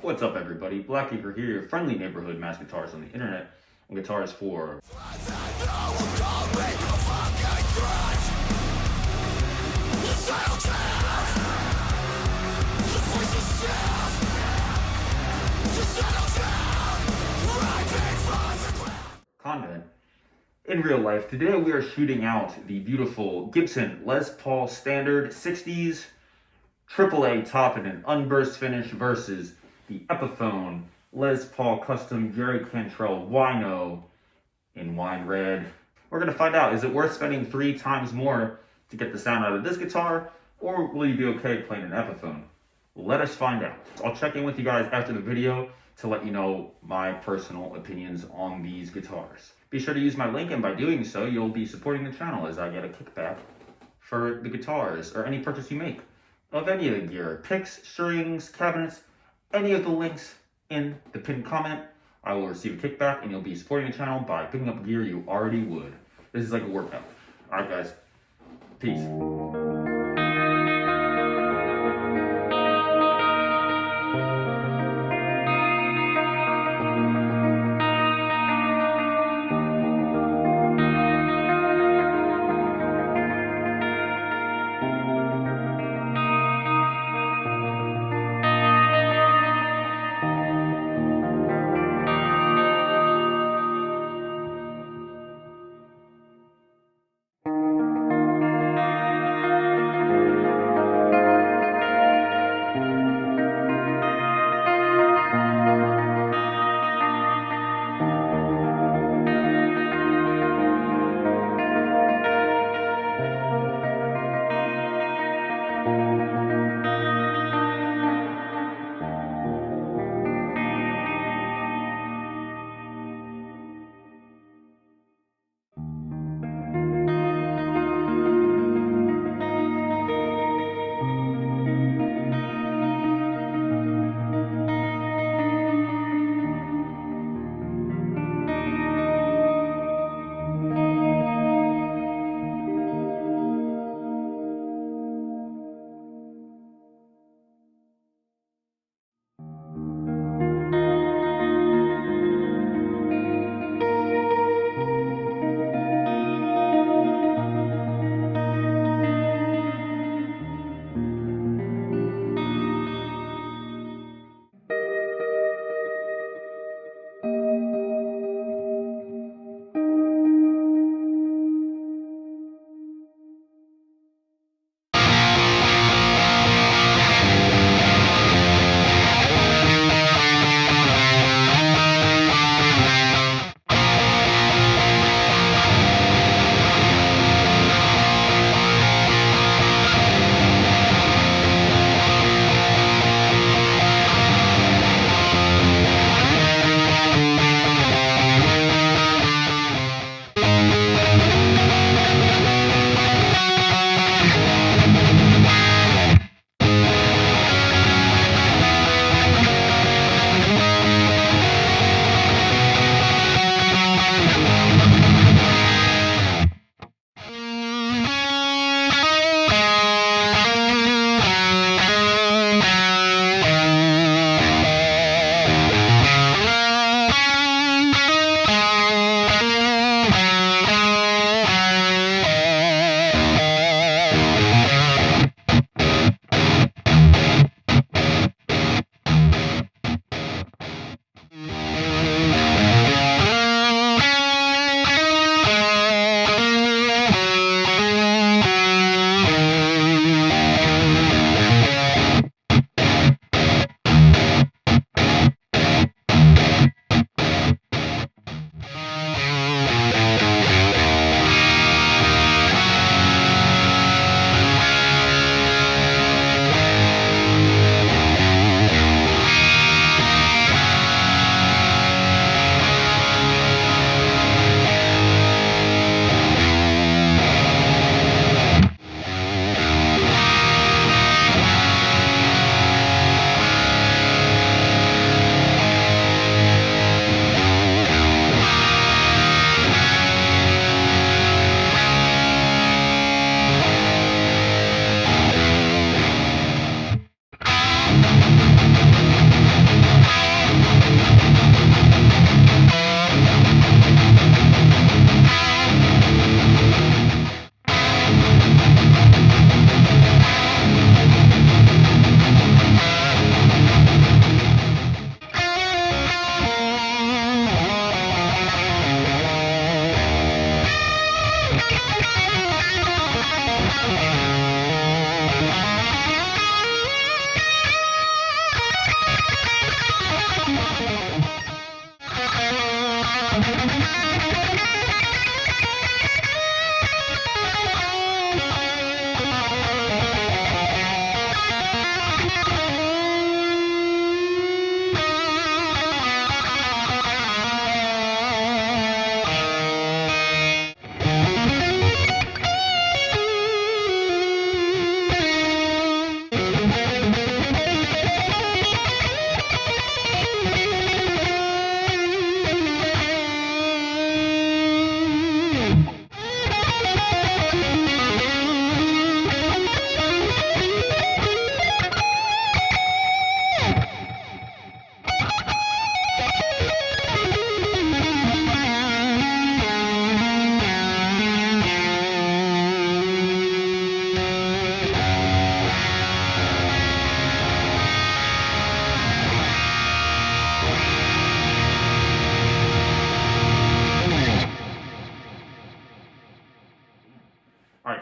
What's up, everybody? Blackacre here, your friendly neighborhood mass guitarist on the internet, and guitars for convent. In real life, today we are shooting out the beautiful Gibson Les Paul Standard 60s AAA top in an unburst finish versus the EPIPHONE Les Paul Custom Jerry Cantrell Wino in wine red. We're going to find out, is it worth spending 3 times more to get the sound out of this guitar, or will you be okay playing an EPIPHONE? Let us find out. I'll check in with you guys after the video to let you know my personal opinions on these guitars. Be sure to use my link, and by doing so, you'll be supporting the channel as I get a kickback for the guitars or any purchase you make of any of the gear, picks, strings, cabinets, any of the links in the pinned comment. I will receive a kickback, and you'll be supporting the channel by picking up gear you already would. This is like a workout. Alright guys, peace.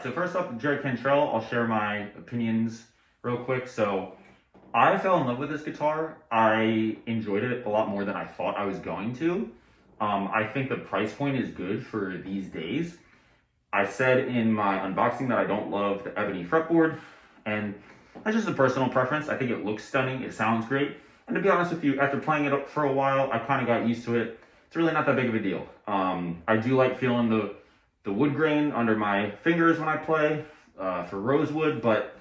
so first up, Jerry Cantrell. I'll share my opinions real quick. So I fell in love with this guitar. I enjoyed it a lot more than I thought I was going to. I think the price point is good for these days. I said in my unboxing that I don't love the ebony fretboard, and that's just a personal preference. I think it looks stunning, it sounds great, and to be honest with you, after playing it up for a while, I kind of got used to it. It's really not that big of a deal. I do like feeling the wood grain under my fingers when I play for rosewood, but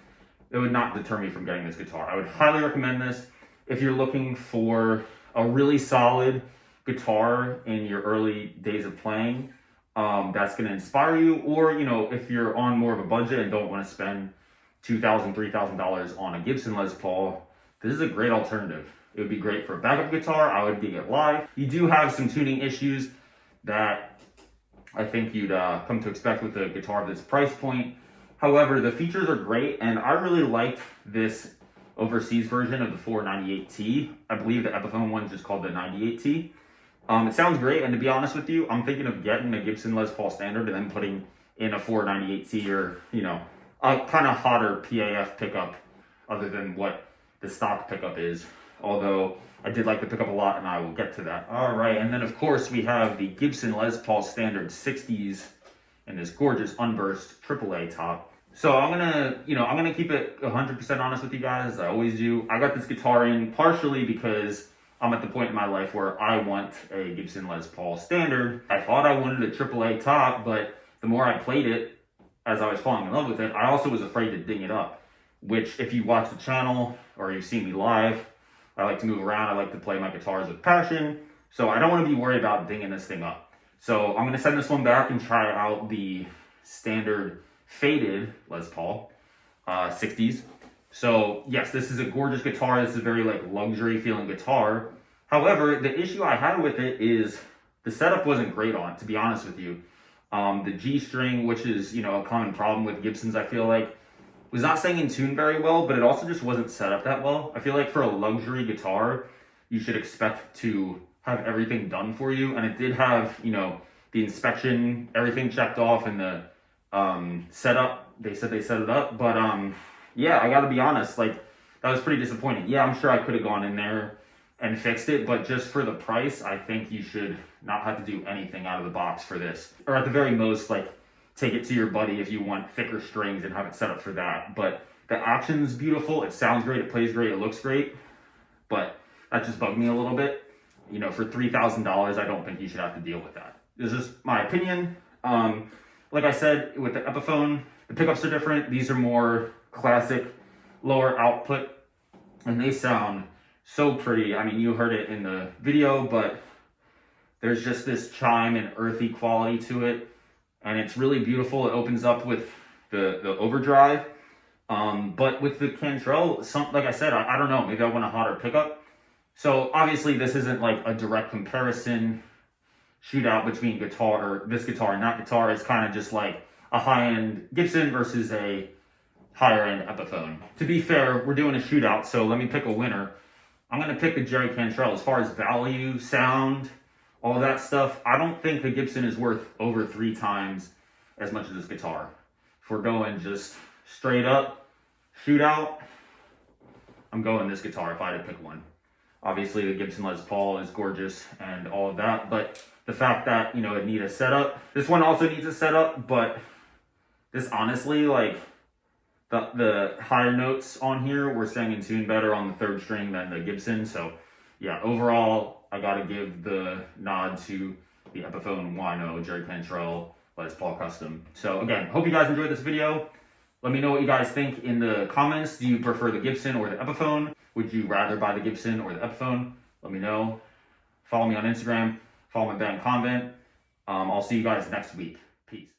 it would not deter me from getting this guitar. I would highly recommend this if you're looking for a really solid guitar in your early days of playing. That's going to inspire you, or if you're on more of a budget and don't want to spend $2,000, $3,000 on a Gibson Les Paul, this is a great alternative. It would be great for a backup guitar. I would dig it live. You do have some tuning issues that I think you'd come to expect with a guitar of this price point. However, the features are great, and I really liked this overseas version of the 498T. I believe the Epiphone one's just called the 98T. It sounds great, and to be honest with you, I'm thinking of getting a Gibson Les Paul Standard and then putting in a 498T or, a kind of hotter PAF pickup other than what the stock pickup is. Although I did like the pickup a lot, and I will get to that. All right, and then of course we have the Gibson Les Paul Standard 60s in this gorgeous unburst AAA top. So I'm gonna keep it 100% honest with you guys, as I always do. I got this guitar in partially because I'm at the point in my life where I want a Gibson Les Paul Standard. I thought I wanted a AAA top, but the more I played it, as I was falling in love with it, I also was afraid to ding it up. Which, if you watch the channel or you've seen me live, I like to move around. I like to play my guitars with passion. So I don't want to be worried about dinging this thing up. So I'm going to send this one back and try out the standard faded Les Paul 60s. So yes, this is a gorgeous guitar. This is a very luxury feeling guitar. However, the issue I had with it is the setup wasn't great on it, to be honest with you. The G string, which is a common problem with Gibsons, I feel like, was not staying in tune very well, but it also just wasn't set up that well. I feel like for a luxury guitar, you should expect to have everything done for you, and it did have the inspection, everything checked off, and the setup. They said they set it up, but yeah, I gotta be honest, that was pretty disappointing. Yeah, I'm sure I could have gone in there and fixed it, but just for the price, I think you should not have to do anything out of the box for this. Or at the very most, take it to your buddy if you want thicker strings and have it set up for that. But the action's beautiful, it sounds great, it plays great, it looks great, but that just bugged me a little bit. For $3,000, I don't think you should have to deal with that. This is my opinion. Like I said, with the Epiphone, the pickups are different. These are more classic, lower output, and they sound so pretty. I mean, you heard it in the video, but there's just this chime and earthy quality to it, and it's really beautiful. It opens up with the overdrive, but with the Cantrell, like I said, I don't know, maybe I want a hotter pickup. So obviously this isn't a direct comparison shootout between this guitar and that guitar. It's kind of just a high-end Gibson versus a higher-end Epiphone. To be fair, we're doing a shootout, so let me pick a winner. I'm going to pick the Jerry Cantrell. As far as value, sound, all that stuff, I don't think the Gibson is worth over 3 times as much as this guitar. If we're going just straight up shootout, I'm going this guitar if I had to pick one. Obviously, the Gibson Les Paul is gorgeous and all of that, but the fact that, it needs a setup. This one also needs a setup, but this honestly, the higher notes on here were staying in tune better on the 3rd string than the Gibson. So, yeah, overall, I got to give the nod to the Epiphone Wino Jerry Cantrell Les Paul Custom. So, again, hope you guys enjoyed this video. Let me know what you guys think in the comments. Do you prefer the Gibson or the Epiphone? Would you rather buy the Gibson or the Epiphone? Let me know. Follow me on Instagram. Follow my band Convent. I'll see you guys next week. Peace.